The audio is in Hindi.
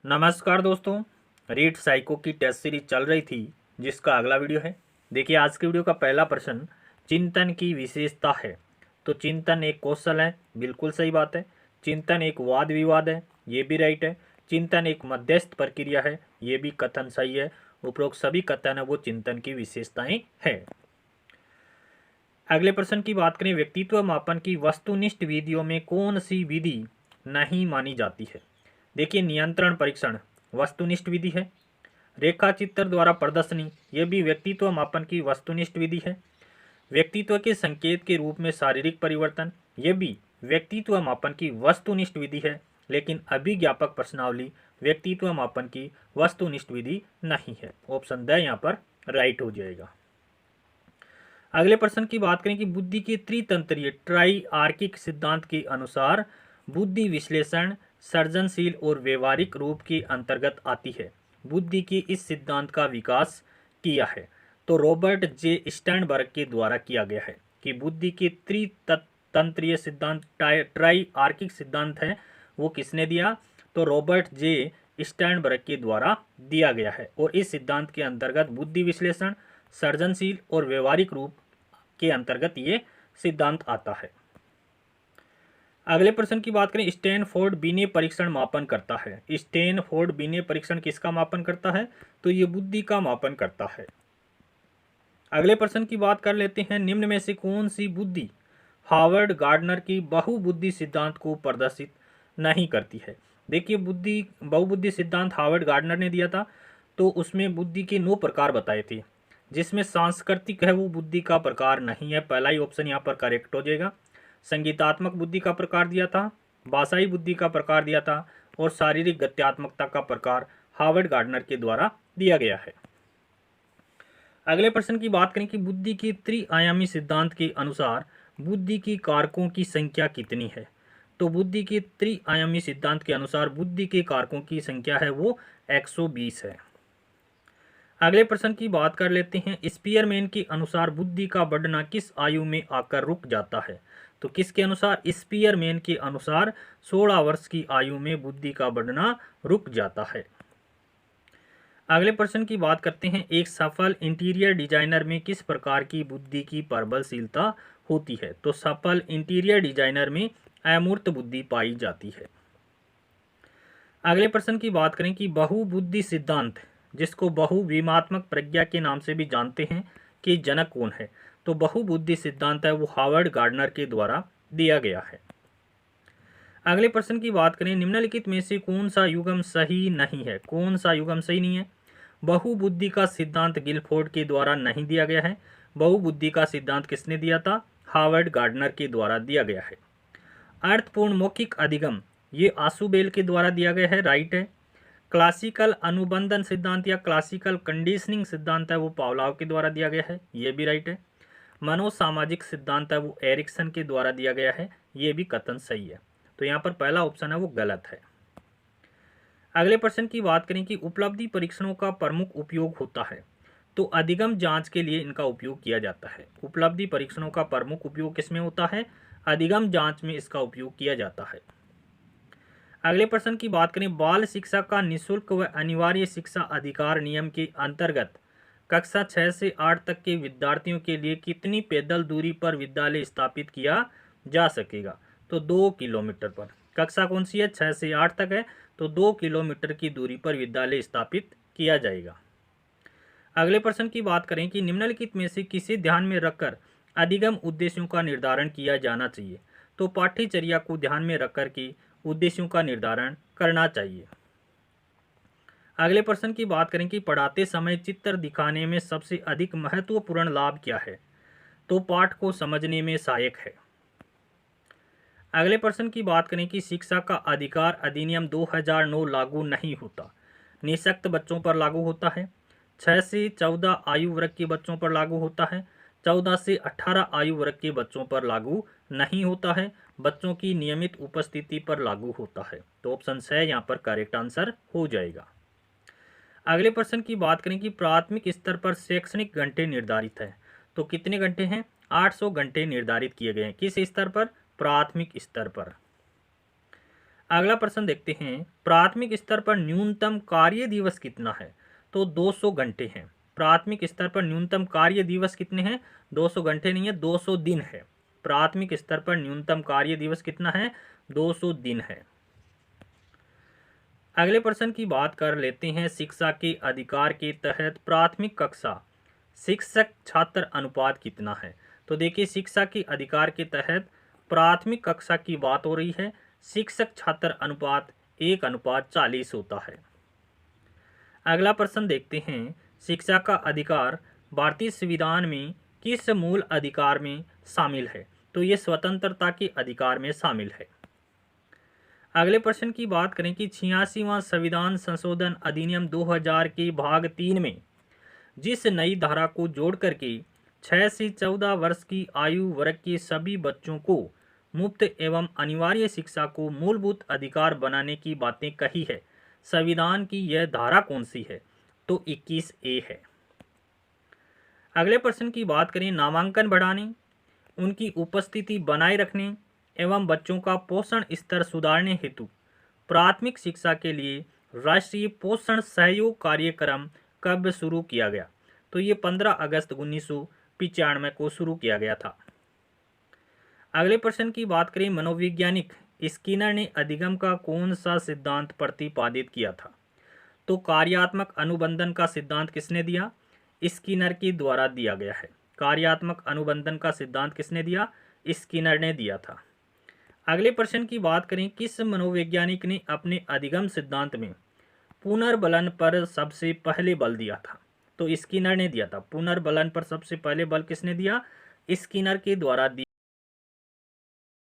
नमस्कार दोस्तों। रीड साइको की टेस्ट सीरीज चल रही थी जिसका अगला वीडियो है। देखिए आज के वीडियो का पहला प्रश्न चिंतन की विशेषता है। तो चिंतन एक कौशल है, बिल्कुल सही बात है। चिंतन एक वाद विवाद है, ये भी राइट है। चिंतन एक मध्यस्थ प्रक्रिया है, ये भी कथन सही है। उपरोक्त सभी कथन है वो चिंतन की विशेषताएं है। अगले प्रश्न की बात करें, व्यक्तित्व मापन की वस्तुनिष्ठ विधियों में कौन सी विधि नहीं मानी जाती है। देखिए नियंत्रण परीक्षण वस्तुनिष्ठ विधि है। रेखा चित्र द्वारा प्रदर्शनी यह भी व्यक्तित्व मापन की वस्तुनिष्ठ विधि है। व्यक्तित्व के संकेत के रूप में शारीरिक परिवर्तन यह भी व्यक्तित्व मापन की वस्तुनिष्ठ विधि है, लेकिन अभिज्ञापक प्रश्नावली व्यक्तित्व मापन की वस्तुनिष्ठ विधि नहीं है। ऑप्शन द यहाँ पर राइट हो जाएगा। अगले प्रश्न की बात करें कि बुद्धि के त्रितंत्रीय ट्राइआर्किक सिद्धांत के अनुसार बुद्धि विश्लेषण सृजनशील और व्यवहारिक रूप के अंतर्गत आती है। बुद्धि के इस सिद्धांत का विकास किया है तो रॉबर्ट जे स्टर्नबर्ग के द्वारा किया गया है कि बुद्धि के त्रितंत्रीय सिद्धांत ट्राइआर्किक सिद्धांत है वो किसने दिया, तो रॉबर्ट जे स्टर्नबर्ग के द्वारा दिया गया है। और इस सिद्धांत के अंतर्गत बुद्धि विश्लेषण सृजनशील और व्यवहारिक रूप के अंतर्गत ये सिद्धांत आता है। अगले प्रश्न की बात करें, स्टैनफोर्ड बिने परीक्षण मापन करता है। स्टैनफोर्ड बिने परीक्षण किसका मापन करता है, तो ये बुद्धि का मापन करता है। अगले प्रश्न की बात कर लेते हैं, निम्न में से कौन सी बुद्धि हार्वर्ड गार्डनर की बहुबुद्धि सिद्धांत को प्रदर्शित नहीं करती है। देखिए बुद्धि बहुबुद्धि सिद्धांत हार्वर्ड गार्डनर ने दिया था, तो उसमें बुद्धि के 9 प्रकार बताए थे, जिसमें सांस्कृतिक है वो बुद्धि का प्रकार नहीं है। पहला ही ऑप्शन यहाँ पर करेक्ट हो जाएगा। संगीतात्मक बुद्धि का प्रकार दिया था, भाषाई बुद्धि का प्रकार दिया था और शारीरिक गत्यात्मकता का प्रकार हार्वर्ड गार्डनर के द्वारा दिया गया है। अगले प्रश्न की बात करें कि बुद्धि के त्रिआयामी सिद्धांत के अनुसार बुद्धि की कारकों की संख्या कितनी है। तो बुद्धि के त्रिआयामी सिद्धांत के अनुसार बुद्धि के कारकों की संख्या है वो 120 है। अगले प्रश्न की बात कर लेते हैं, स्पीयरमैन के अनुसार बुद्धि का बढ़ना किस आयु में आकर रुक जाता है। तो किसके अनुसार, स्पीयरमैन के अनुसार 16 वर्ष की आयु में बुद्धि का बढ़ना रुक जाता है। अगले प्रश्न की बात करते हैं, एक सफल इंटीरियर डिजाइनर में किस प्रकार की बुद्धि की प्रबलशीलता होती है। तो सफल इंटीरियर डिजाइनर में अमूर्त बुद्धि पाई जाती है। अगले प्रश्न की बात करें कि बहुबुद्धि सिद्धांत जिसको बहुविमात्मक प्रज्ञा के नाम से भी जानते हैं कि जनक कौन है। तो बहुबुद्धि सिद्धांत है वो हार्वर्ड गार्डनर के द्वारा दिया गया है। अगले प्रश्न की बात करें, निम्नलिखित में से कौन सा युग्म सही नहीं है। कौन सा युग्म सही नहीं है, बहुबुद्धि का सिद्धांत गिलफोर्ड के द्वारा नहीं दिया गया है। बहुबुद्धि का सिद्धांत किसने दिया था, हार्वर्ड गार्डनर के द्वारा दिया गया है। अर्थपूर्ण मौखिक अधिगम ये आशुबेल के द्वारा दिया गया है, राइट है। क्लासिकल अनुबंधन सिद्धांत या क्लासिकल कंडीशनिंग सिद्धांत है वो पावलाव के द्वारा दिया गया है, ये भी राइट है। मनोसामाजिक सिद्धांत है वो एरिक्सन के द्वारा दिया गया है, ये भी कथन सही है। तो यहाँ पर पहला ऑप्शन है वो गलत है। अगले प्रश्न की बात करें कि उपलब्धि परीक्षणों का प्रमुख उपयोग होता है। तो अधिगम जांच के लिए इनका उपयोग किया जाता है। उपलब्धि परीक्षणों का प्रमुख उपयोग किसमें होता है, अधिगम जांच में इसका उपयोग किया जाता है। अगले प्रश्न की बात करें, बाल शिक्षा का निःशुल्क व अनिवार्य शिक्षा अधिकार नियम के अंतर्गत कक्षा 6 से 8 तक के विद्यार्थियों के लिए कितनी पैदल दूरी पर विद्यालय स्थापित किया जा सकेगा। तो 2 किलोमीटर पर। कक्षा कौन सी है, 6 से 8 तक है, तो 2 किलोमीटर की दूरी पर विद्यालय स्थापित किया जाएगा। अगले प्रश्न की बात करें कि निम्नलिखित में से किसे ध्यान में रखकर अधिगम उद्देश्यों का निर्धारण किया जाना चाहिए। तो पाठ्यचर्या को ध्यान में रखकर के उद्देश्यों का निर्धारण करना चाहिए। अगले प्रश्न की बात करें कि पढ़ाते समय चित्र दिखाने में सबसे अधिक महत्वपूर्ण लाभ क्या है। तो पाठ को समझने में सहायक है। अगले प्रश्न की बात करें कि शिक्षा का अधिकार अधिनियम 2009 लागू नहीं होता, निःशक्त बच्चों पर लागू होता है। 6 से 14 आयु वर्ग के बच्चों पर लागू होता है। 14 से 18 आयु वर्ग के बच्चों पर लागू नहीं होता है। बच्चों की नियमित उपस्थिति पर लागू होता है। तो ऑप्शन सी यहाँ पर करेक्ट आंसर हो जाएगा। अगले प्रश्न की बात करें कि प्राथमिक स्तर पर शैक्षणिक घंटे निर्धारित है। तो कितने घंटे हैं, 800 घंटे निर्धारित किए गए हैं। किस स्तर पर, प्राथमिक स्तर पर। अगला प्रश्न देखते हैं, प्राथमिक स्तर पर न्यूनतम कार्य दिवस कितना है? तो 200 घंटे हैं। प्राथमिक स्तर पर न्यूनतम कार्य दिवस कितने हैं? 200 घंटे नहीं है, 200 दिन है। प्राथमिक स्तर पर न्यूनतम कार्य दिवस कितना है? 200 दिन है। अगले प्रश्न की बात कर लेते हैं, शिक्षा के अधिकार के तहत प्राथमिक कक्षा शिक्षक छात्र अनुपात कितना है? तो देखिए, शिक्षा के अधिकार के तहत प्राथमिक कक्षा की बात हो रही है, शिक्षक छात्र अनुपात 1:40 होता है। अगला प्रश्न देखते हैं, शिक्षा का अधिकार भारतीय संविधान में किस मूल अधिकार में शामिल है? तो ये स्वतंत्रता के अधिकार में शामिल है। अगले प्रश्न की बात करें कि 86वां संविधान संशोधन अधिनियम 2000 के भाग 3 में जिस नई धारा को जोड़ करके 6 से 14 वर्ष की आयु वर्ग के सभी बच्चों को मुफ्त एवं अनिवार्य शिक्षा को मूलभूत अधिकार बनाने की बातें कही है, संविधान की यह धारा कौन सी है? तो 21A है। अगले प्रश्न की बात करें, नामांकन बढ़ाने, उनकी उपस्थिति बनाए रखने एवं बच्चों का पोषण स्तर सुधारने हेतु प्राथमिक शिक्षा के लिए राष्ट्रीय पोषण सहयोग कार्यक्रम कब शुरू किया गया? तो ये 15 अगस्त 1995 को शुरू किया गया था। अगले प्रश्न की बात करें, मनोवैज्ञानिक स्किनर ने अधिगम का कौन सा सिद्धांत प्रतिपादित किया था? तो कार्यात्मक अनुबंधन का सिद्धांत किसने दिया? स्किनर के द्वारा दिया गया है। कार्यात्मक अनुबंधन का सिद्धांत किसने दिया? स्किनर ने दिया था। अगले प्रश्न की बात करें, किस मनोवैज्ञानिक ने अपने अधिगम सिद्धांत में पुनर्बलन पर सबसे पहले बल दिया था? तो स्किनर ने दिया था। पुनर्बलन पर सबसे पहले बल किसने दिया? स्किनर के द्वारा दिया।